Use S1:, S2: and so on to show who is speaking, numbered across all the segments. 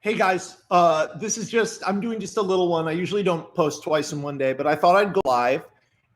S1: Hey guys, I'm doing just a little one. I usually don't post twice in one day, but I thought I'd go live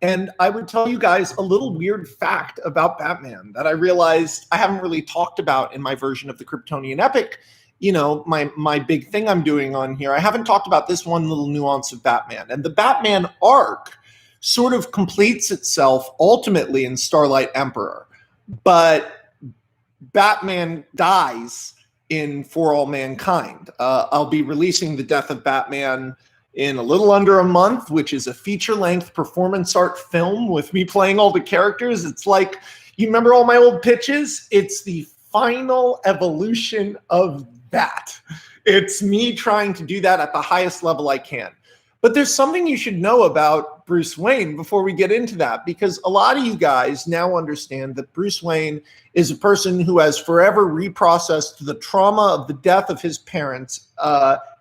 S1: and I would tell you guys a little weird fact about Batman that I realized I haven't really talked about in my version of the Kryptonian epic. You know, my big thing I'm doing on here. I haven't talked about this one little nuance of Batman. And the Batman arc sort of completes itself ultimately in Starlight Emperor. But Batman dies in For All Mankind. I'll be releasing The Death of Batman in a little under a month, which is a feature-length performance art film with me playing all the characters. It's like, you remember all my old pitches? It's the final evolution of that. It's me trying to do that at the highest level I can. But there's something you should know about Bruce Wayne before we get into that, because a lot of you guys now understand that Bruce Wayne is a person who has forever reprocessed the trauma of the death of his parents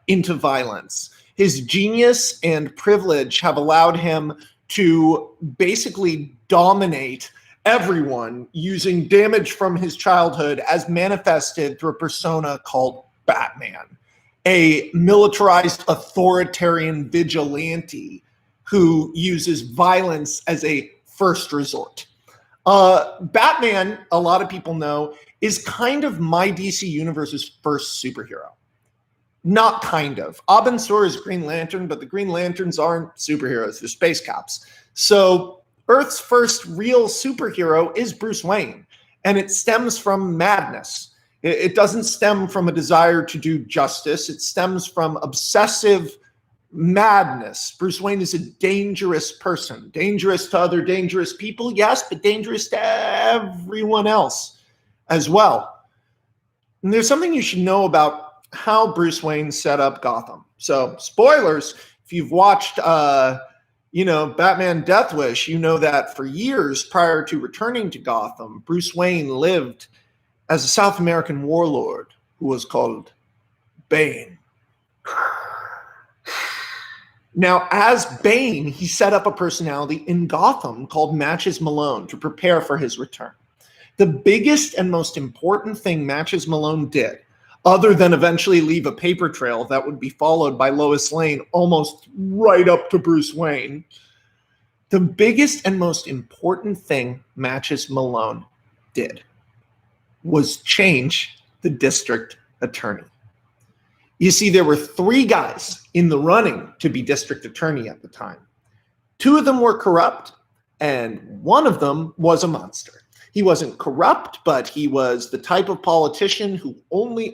S1: into violence. His genius and privilege have allowed him to basically dominate everyone using damage from his childhood as manifested through a persona called Batman, a militarized authoritarian vigilante who uses violence as a first resort. Batman, a lot of people know, is kind of my DC Universe's first superhero. Not kind of. Abin Sur is Green Lantern, but the Green Lanterns aren't superheroes. They're space cops. So Earth's first real superhero is Bruce Wayne, and it stems from madness. It doesn't stem from a desire to do justice. It stems from obsessive madness. Bruce Wayne is a dangerous person, dangerous to other dangerous people, yes, but dangerous to everyone else as well. And there's something you should know about how Bruce Wayne set up Gotham. So, spoilers, if you've watched, Batman Death Wish, you know that for years prior to returning to Gotham, Bruce Wayne lived as a South American warlord who was called Bane. Now, as Bane, he set up a personality in Gotham called Matches Malone to prepare for his return. The biggest and most important thing Matches Malone did, other than eventually leave a paper trail that would be followed by Lois Lane almost right up to Bruce Wayne, the biggest and most important thing Matches Malone did was change the district attorney. You see, there were three guys in the running to be district attorney at the time. Two of them were corrupt, and one of them was a monster. He wasn't corrupt, but he was the type of politician who only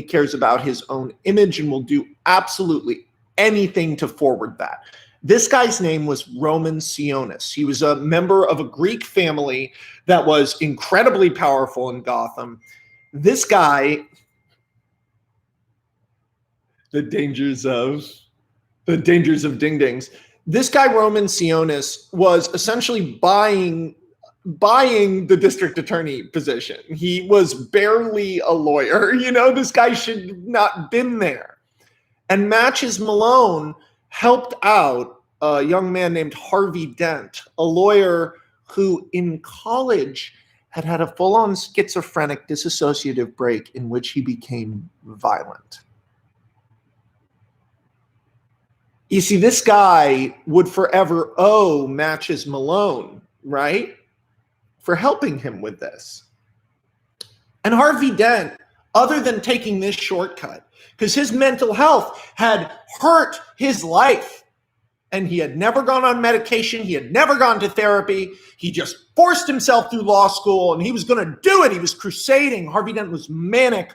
S1: cares about his own image and will do absolutely anything to forward that. This guy's name was Roman Sionis. He was a member of a Greek family that was incredibly powerful in Gotham. This guy, the dangers of ding-dings. This guy, Roman Sionis, was essentially buying the district attorney position. He was barely a lawyer. This guy should not have been there. And Matches Malone helped out a young man named Harvey Dent, a lawyer who in college had a full-on schizophrenic dissociative break in which he became violent. You see, this guy would forever owe Matches Malone, right, for helping him with this. And Harvey Dent, other than taking this shortcut, because his mental health had hurt his life, and he had never gone on medication, he had never gone to therapy, he just forced himself through law school, and he was going to do it. He was crusading. Harvey Dent was manic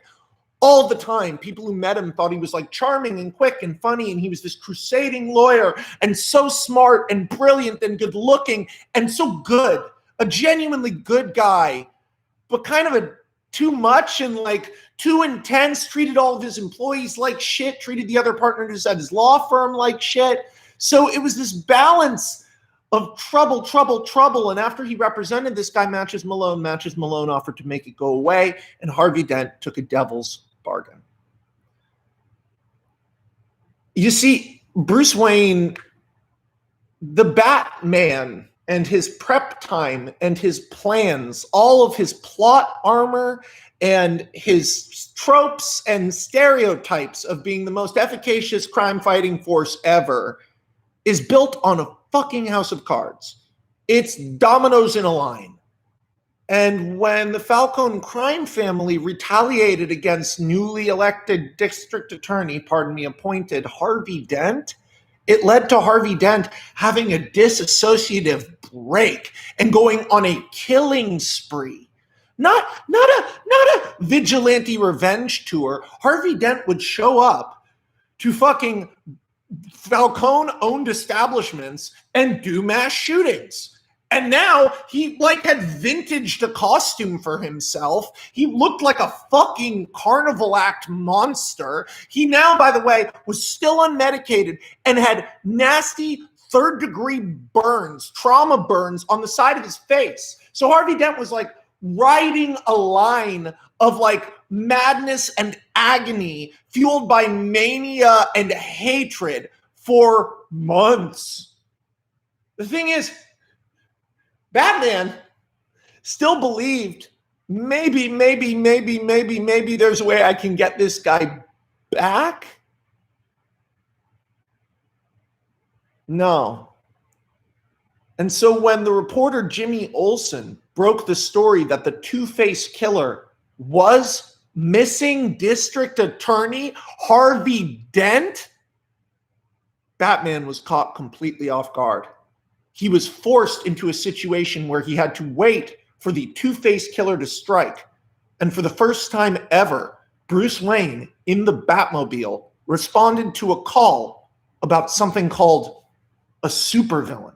S1: all the time. People who met him thought he was like charming and quick and funny, and he was this crusading lawyer, and so smart and brilliant and good looking and so good, a genuinely good guy, but kind of a too much and like too intense, treated all of his employees like shit, treated the other partners at his law firm like shit. So it was this balance of trouble. And after he represented this guy, Matches Malone offered to make it go away, and Harvey Dent took a devil's bargain. You see, Bruce Wayne, the Batman, and his prep time and his plans, all of his plot armor And his tropes and stereotypes of being the most efficacious crime-fighting force ever is built on a fucking house of cards. It's dominoes in a line. And when the Falcone crime family retaliated against newly elected district attorney, appointed Harvey Dent, it led to Harvey Dent having a dissociative break and going on a killing spree. Not a vigilante revenge tour. Harvey Dent would show up to fucking Falcone-owned establishments and do mass shootings. And now he had vintaged a costume for himself. He looked like a fucking carnival act monster. He now, by the way, was still unmedicated and had nasty third-degree burns, trauma burns on the side of his face. So Harvey Dent was riding a line of madness and agony fueled by mania and hatred for months. The thing is, Batman still believed maybe there's a way I can get this guy back. No. And so when the reporter Jimmy Olsen broke the story that the Two-Face killer was missing district attorney Harvey Dent, Batman was caught completely off guard. He was forced into a situation where he had to wait for the Two-Face killer to strike. And for the first time ever, Bruce Wayne in the Batmobile responded to a call about something called a supervillain.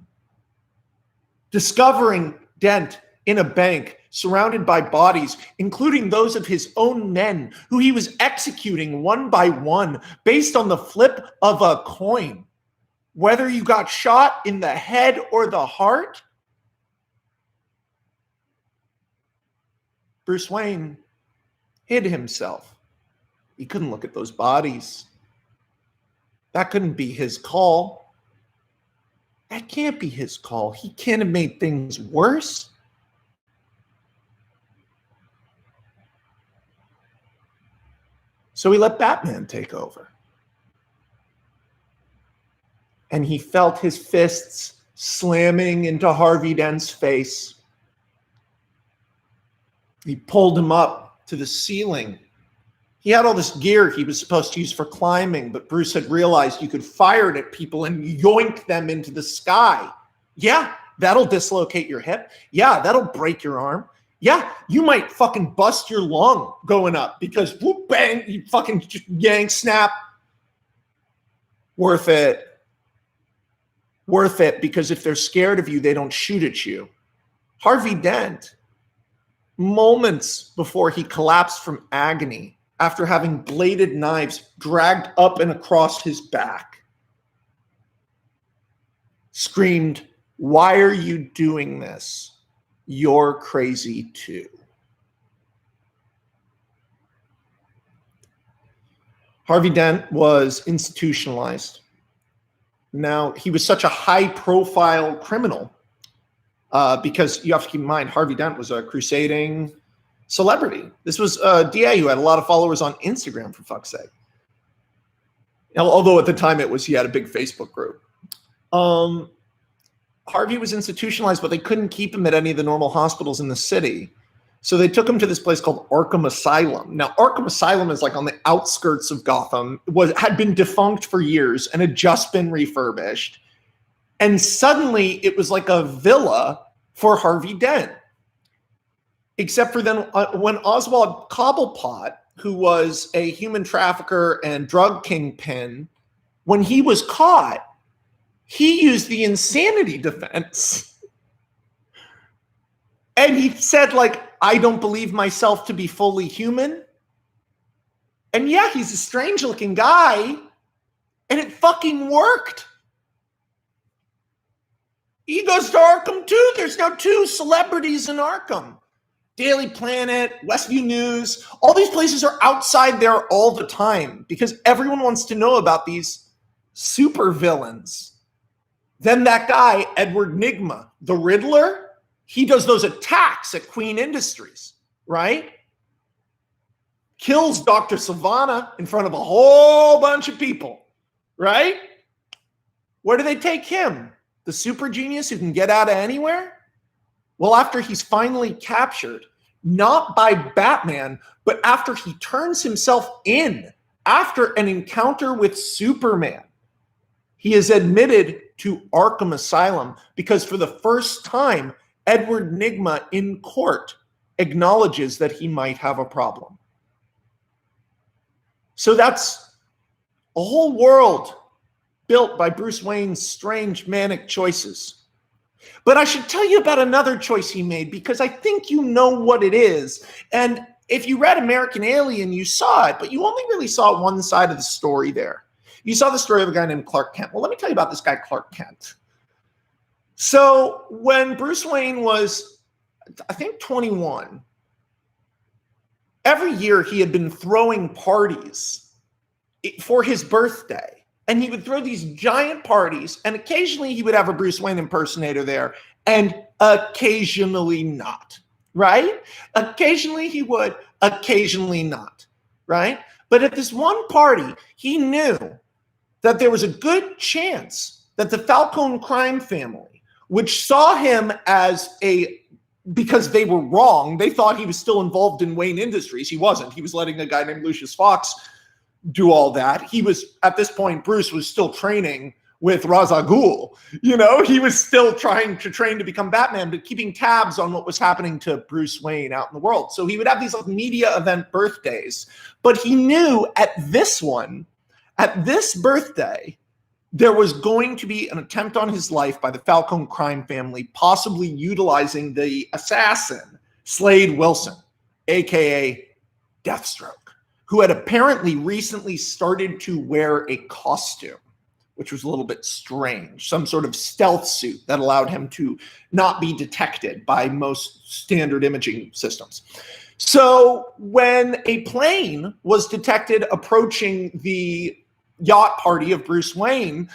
S1: Discovering Dent in a bank surrounded by bodies, including those of his own men, who he was executing one by one based on the flip of a coin. Whether you got shot in the head or the heart, Bruce Wayne hid himself. He couldn't look at those bodies. That couldn't be his call. That can't be his call. He can't have made things worse. So he let Batman take over. And he felt his fists slamming into Harvey Dent's face. He pulled him up to the ceiling. He had all this gear he was supposed to use for climbing, but Bruce had realized you could fire it at people and yoink them into the sky. Yeah, that'll dislocate your hip. Yeah, that'll break your arm. Yeah, you might fucking bust your lung going up because whoop, bang, you fucking yank, snap. Worth it. Worth it, because if they're scared of you, they don't shoot at you. Harvey Dent, moments before he collapsed from agony after having bladed knives dragged up and across his back, screamed, "Why are you doing this? You're crazy too." Harvey Dent was institutionalized. Now, he was such a high-profile criminal because you have to keep in mind, Harvey Dent was a crusading celebrity. This was a DA who had a lot of followers on Instagram, for fuck's sake. Although at the time he had a big Facebook group. Harvey was institutionalized, but they couldn't keep him at any of the normal hospitals in the city. So they took him to this place called Arkham Asylum. Now, Arkham Asylum is on the outskirts of Gotham, had been defunct for years and had just been refurbished. And suddenly it was like a villa for Harvey Dent. Except for then when Oswald Cobblepot, who was a human trafficker and drug kingpin, when he was caught, he used the insanity defense. And he said, I don't believe myself to be fully human. And yeah, he's a strange looking guy. And it fucking worked. He goes to Arkham too. There's now 2 celebrities in Arkham. Daily Planet, Westview News. All these places are outside there all the time because everyone wants to know about these super villains. Then that guy, Edward Nygma, the Riddler, he does those attacks at Queen Industries, right? kills Dr. Sivana in front of a whole bunch of people, right? Where do they take him? The super genius who can get out of anywhere? Well, after he's finally captured, not by Batman, but after he turns himself in, after an encounter with Superman, he is admitted to Arkham Asylum because for the first time, Edward Nygma in court acknowledges that he might have a problem. So that's a whole world built by Bruce Wayne's strange manic choices. But I should tell you about another choice he made because I think you know what it is. And if you read American Alien, you saw it, but you only really saw one side of the story there. You saw the story of a guy named Clark Kent. Well, let me tell you about this guy, Clark Kent. So when Bruce Wayne was, I think, 21, every year he had been throwing parties for his birthday. And he would throw these giant parties, and occasionally he would have a Bruce Wayne impersonator there, and occasionally not, right? Occasionally he would, occasionally not, right? But at this one party, he knew that there was a good chance that the Falcone crime family, which saw him as because they were wrong, they thought he was still involved in Wayne Industries. He wasn't. He was letting a guy named Lucius Fox do all that. He was, at this point, Bruce was still training with Ra's al Ghul. You know, he was still trying to train to become Batman, but keeping tabs on what was happening to Bruce Wayne out in the world. So he would have these like media event birthdays, but he knew at this birthday, there was going to be an attempt on his life by the Falcone crime family, possibly utilizing the assassin, Slade Wilson, aka Deathstroke, who had apparently recently started to wear a costume, which was a little bit strange, some sort of stealth suit that allowed him to not be detected by most standard imaging systems. So when a plane was detected approaching the yacht party of Bruce Wayne,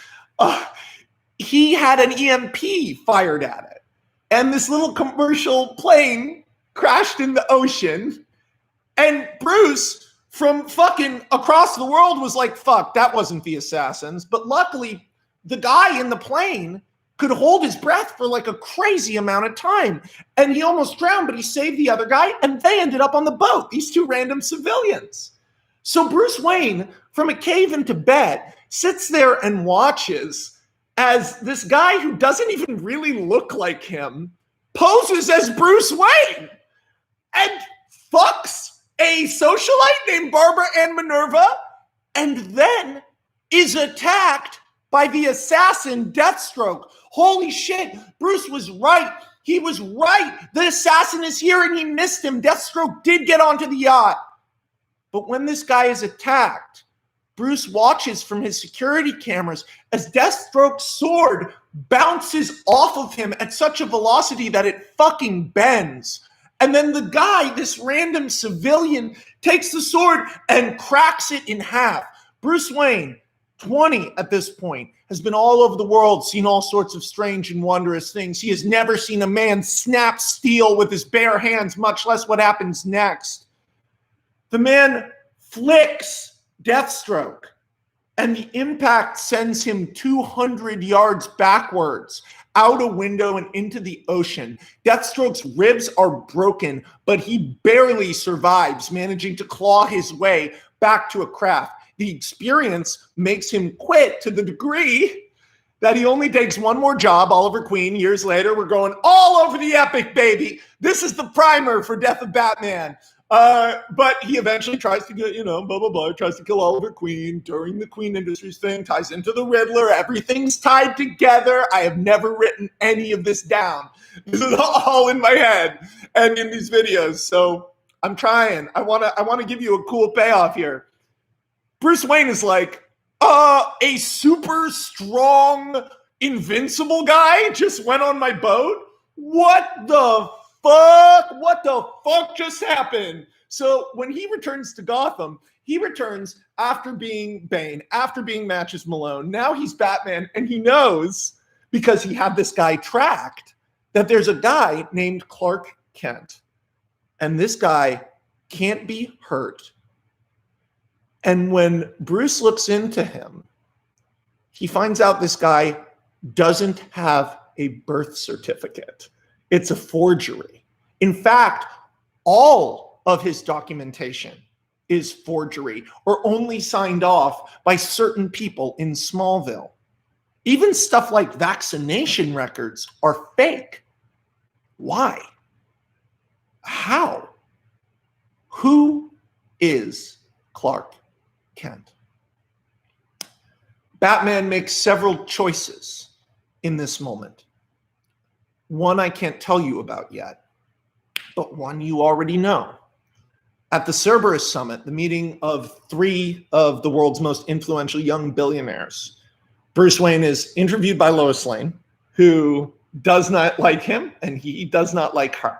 S1: he had an EMP fired at it. And this little commercial plane crashed in the ocean, and Bruce from fucking across the world was like, fuck, that wasn't the assassins. But luckily, the guy in the plane could hold his breath for like a crazy amount of time. And he almost drowned, but he saved the other guy. And they ended up on the boat, these two random civilians. So Bruce Wayne, from a cave in Tibet, sits there and watches as this guy who doesn't even really look like him poses as Bruce Wayne and fucks a socialite named Barbara Ann Minerva, and then is attacked by the assassin Deathstroke. Holy shit, Bruce was right. He was right. The assassin is here and he missed him. Deathstroke did get onto the yacht. But when this guy is attacked, Bruce watches from his security cameras as Deathstroke's sword bounces off of him at such a velocity that it fucking bends. And then the guy, this random civilian, takes the sword and cracks it in half. Bruce Wayne, 20 at this point, has been all over the world, seen all sorts of strange and wondrous things. He has never seen a man snap steel with his bare hands, much less what happens next. The man flicks Deathstroke, and the impact sends him 200 yards backwards, out a window and into the ocean. Deathstroke's ribs are broken, but he barely survives, managing to claw his way back to a craft. The experience makes him quit to the degree that he only takes one more job. Oliver Queen, years later, we're going all over the epic, baby. This is the primer for Death of Batman. But he eventually tries to get, blah, blah, blah, tries to kill Oliver Queen during the Queen Industries thing, ties into the Riddler. Everything's tied together. I have never written any of this down. This is all in my head and in these videos. So I'm trying. I want to give you a cool payoff here. Bruce Wayne is like, a super strong, invincible guy just went on my boat? What the fuck? What the fuck just happened? So when he returns to Gotham, he returns after being Bane, after being Matches Malone. Now he's Batman, and he knows, because he had this guy tracked, that there's a guy named Clark Kent. And this guy can't be hurt And when Bruce looks into him, he finds out this guy doesn't have a birth certificate. It's a forgery. In fact, all of his documentation is forgery or only signed off by certain people in Smallville. Even stuff like vaccination records are fake. Why? How? Who is Clark Kent? Batman makes several choices in this moment. One I can't tell you about yet, but one you already know. At the Cerberus summit, the meeting of 3 of the world's most influential young billionaires, Bruce Wayne is interviewed by Lois Lane, who does not like him, and he does not like her.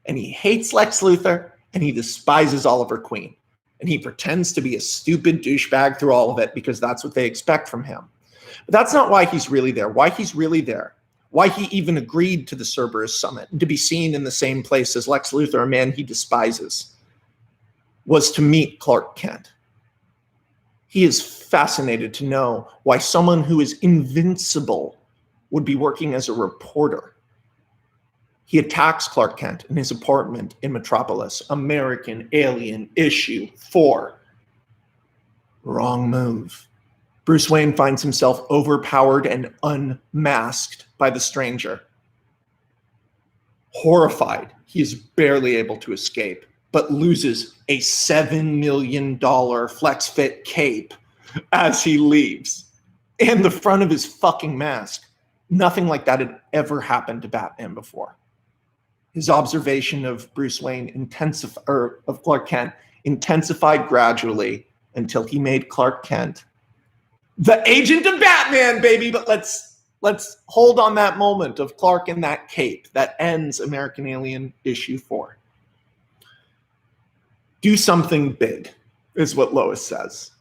S1: And he hates Lex Luthor, and he despises Oliver Queen. And he pretends to be a stupid douchebag through all of it because that's what they expect from him. But that's not why he's really there. Why he's really there, why he even agreed to the Cerberus summit and to be seen in the same place as Lex Luthor, a man he despises, was to meet Clark Kent. He is fascinated to know why someone who is invincible would be working as a reporter. He attacks Clark Kent in his apartment in Metropolis. American Alien issue 4. Wrong move. Bruce Wayne finds himself overpowered and unmasked by the stranger. Horrified, he is barely able to escape, but loses a $7 million flex fit cape as he leaves. And the front of his fucking mask. Nothing like that had ever happened to Batman before. His observation of Bruce Wayne of Clark Kent intensified gradually until he made Clark Kent the agent of Batman, baby. But let's hold on that moment of Clark in that cape that ends American Alien issue 4. Do something big, is what Lois says.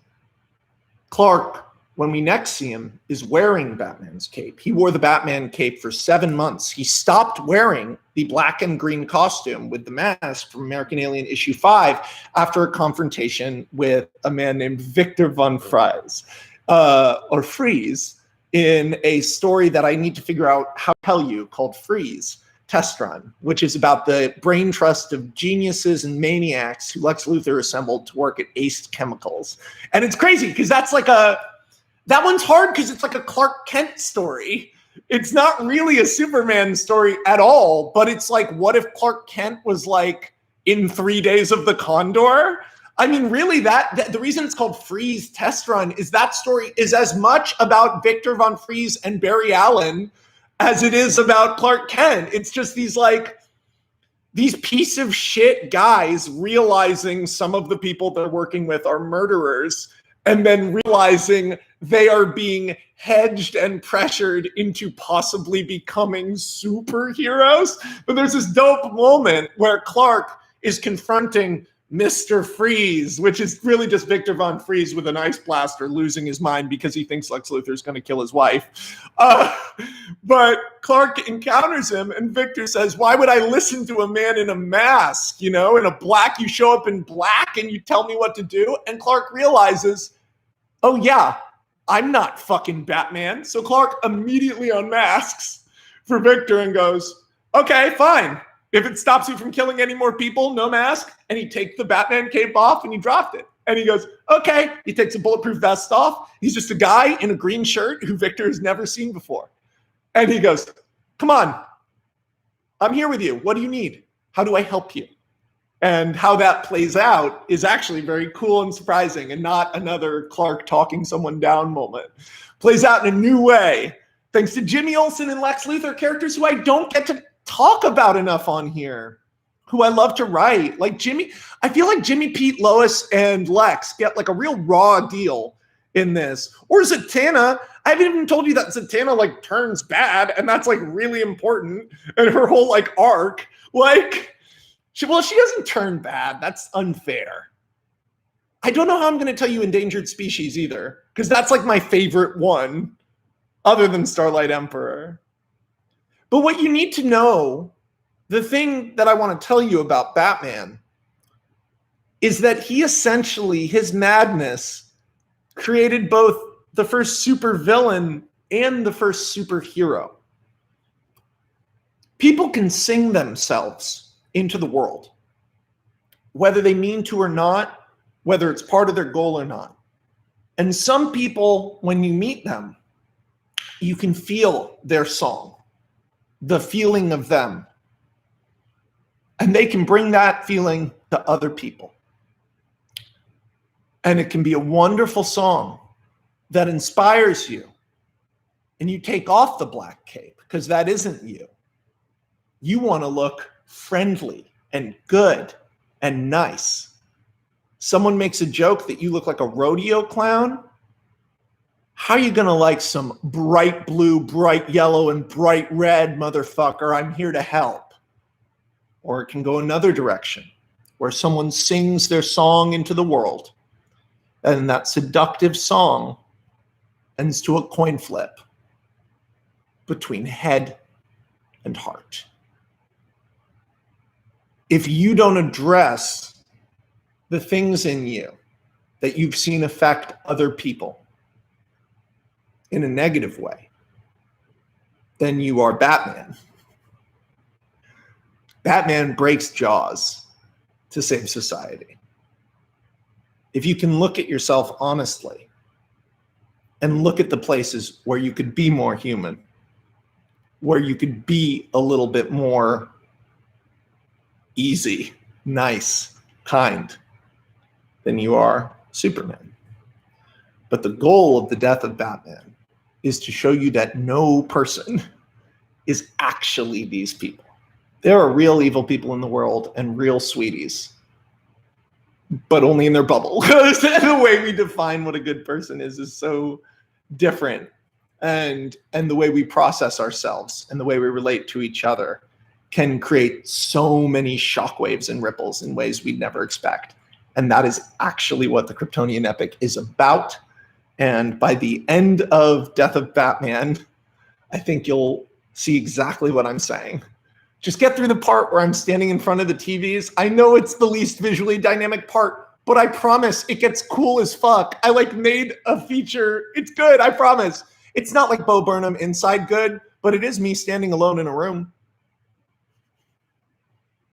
S1: Clark, when we next see him, is wearing Batman's cape. He wore the Batman cape for 7 months. He stopped wearing the black and green costume with the mask from American Alien issue 5 after a confrontation with a man named Victor von Fries, or Freeze, in a story that I need to figure out how to tell you called Freeze Test Run, which is about the brain trust of geniuses and maniacs who Lex Luthor assembled to work at Ace Chemicals. And it's crazy because that one's hard because it's like a Clark Kent story. It's not really a Superman story at all, but it's like, what if Clark Kent was like in 3 Days of the Condor? I mean, really, the reason it's called Freeze Test Run is that story is as much about Victor von Freeze and Barry Allen as it is about Clark Kent. It's just these piece of shit guys realizing some of the people they're working with are murderers, and then realizing they are being hedged and pressured into possibly becoming superheroes. But there's this dope moment where Clark is confronting Mr. Freeze, which is really just Victor von Freeze with an ice blaster losing his mind because he thinks Lex Luthor is going to kill his wife. But Clark encounters him, and Victor says, why would I listen to a man in a mask? You show up in black and you tell me what to do? And Clark realizes, oh yeah, I'm not fucking Batman. So Clark immediately unmasks for Victor and goes, okay, fine. If it stops you from killing any more people, no mask. And he takes the Batman cape off and he dropped it. And he goes, okay. He takes a bulletproof vest off. He's just a guy in a green shirt who Victor has never seen before. And he goes, come on. I'm here with you. What do you need? How do I help you? And how that plays out is actually very cool and surprising, and not another Clark talking someone down moment. Plays out in a new way, thanks to Jimmy Olsen and Lex Luthor, characters who I don't get to talk about enough on here, who I love to write. Like Jimmy, I feel like Jimmy, Pete, Lois, and Lex get like a real raw deal in this. Or Zatanna, I haven't even told you that Zatanna like turns bad, and that's like really important. And her whole like arc, she doesn't turn bad. That's unfair. I don't know how I'm going to tell you Endangered Species either, because that's like my favorite one, other than Starlight Emperor. But what you need to know, the thing that I want to tell you about Batman, is that he essentially, his madness, created both the first supervillain and the first superhero. People can sing themselves into the world, whether they mean to or not, whether it's part of their goal or not. And some people, when you meet them, you can feel their song, the feeling of them. And they can bring that feeling to other people. And it can be a wonderful song that inspires you. And you take off the black cape because that isn't you. You want to look friendly and good and nice. Someone makes a joke that you look like a rodeo clown. How are you going to like some bright blue, bright yellow, and bright red, motherfucker? I'm here to help. Or it can go another direction, where someone sings their song into the world, and that seductive song ends to a coin flip between head and heart. If you don't address the things in you that you've seen affect other people in a negative way, then you are Batman. Batman breaks jaws to save society. If you can look at yourself honestly and look at the places where you could be more human, where you could be a little bit more easy, nice, kind, then you are Superman. But the goal of the death of Batman is to show you that no person is actually these people. There are real evil people in the world and real sweeties, but only in their bubble. Because the way we define what a good person is so different. And the way we process ourselves and the way we relate to each other can create so many shockwaves and ripples in ways we'd never expect. And that is actually what the Kryptonian epic is about. And by the end of Death of Batman, I think you'll see exactly what I'm saying. Just get through the part where I'm standing in front of the TVs. I know it's the least visually dynamic part, but I promise it gets cool as fuck. I made a feature. It's good, I promise. It's not like Bo Burnham Inside Good, but it is me standing alone in a room.